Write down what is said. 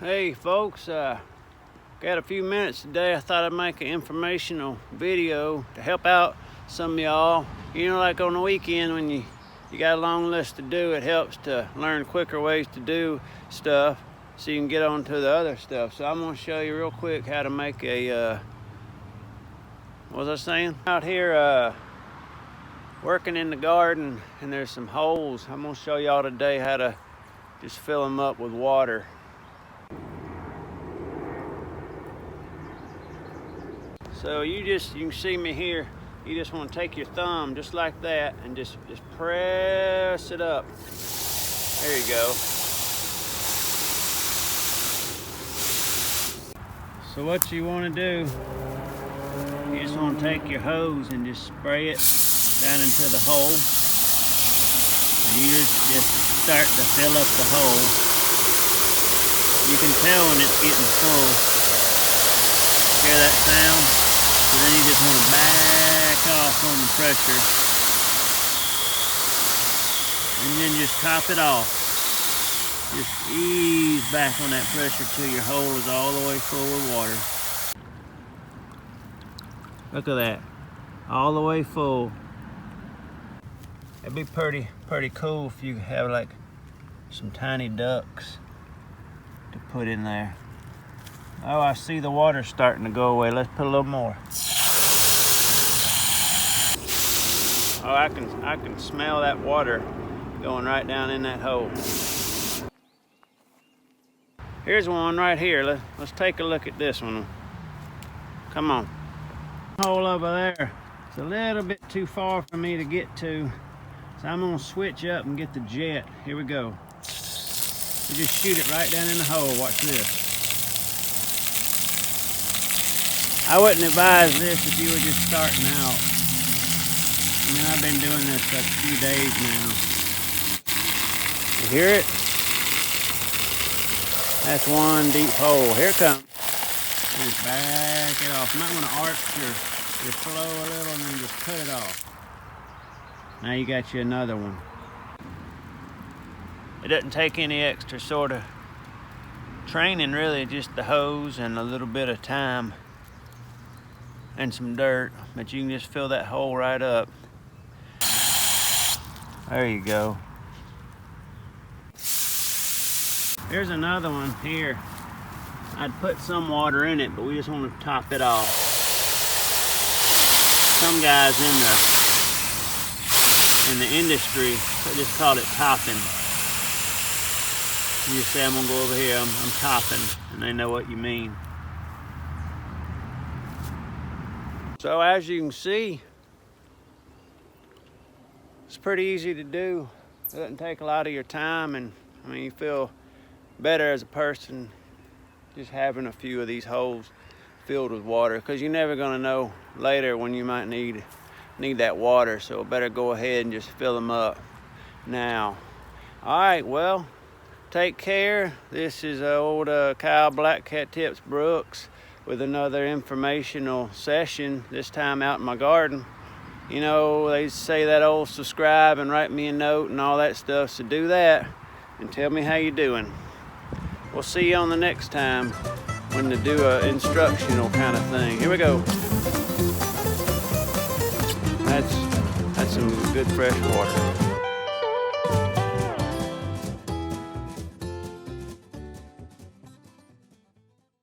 Hey folks, got a few minutes today. I thought I'd make an informational video to help out some of y'all. You know, like on the weekend when you got a long list to do, it helps to learn quicker ways to do stuff so you can get on to the other stuff. So I'm going to show you real quick how to make a, what was I saying? Out here working in the garden, and there's some holes. I'm going to show y'all today how to just fill them up with water. So you can see me here. You just want to take your thumb just like that and just press it up. There you go. So what you want to do, you just want to take your hose and just spray it down into the hole. And you just start to fill up the hole. You can tell when it's getting full. Hear that sound? So then you just want to back off on the pressure and then just top it off. Just ease back on that pressure till your hole is all the way full of water. Look at that, all the way full. It'd be pretty cool if you have like some tiny ducks to put in there. Oh, I see the water starting to go away. Let's put a little more. Oh, I can smell that water going right down in that hole. Here's one right here. Let's take a look at this one. Come on. Hole over there. It's a little bit too far for me to get to. So I'm gonna switch up and get the jet. Here we go. You just shoot it right down in the hole. Watch this. I wouldn't advise this if you were just starting out. I mean, I've been doing this a few days now. You hear it? That's one deep hole. Here it comes. Just back it off. You might want to arch your flow a little and then just cut it off. Now you got you another one. It doesn't take any extra sort of training really, just the hose and a little bit of time and some dirt, but you can just fill that hole right up. There you go. Here's another one here. I'd put some water in it, but we just want to top it off. Some guys in the industry, they just call it topping. You just say, I'm gonna go over here, I'm topping, and they know what you mean. So as you can see, it's pretty easy to do. It doesn't take a lot of your time, and I mean, you feel better as a person just having a few of these holes filled with water, because you're never gonna know later when you might need that water. So better go ahead and just fill them up now. All right, well, take care. This is old Kyle BlackCatTips Brooks with another informational session, this time out in my garden. You know, they say that old subscribe and write me a note and all that stuff, so do that and tell me how you're doing. We'll see you on the next time when to do a instructional kind of thing. Here we go. That's some good fresh water.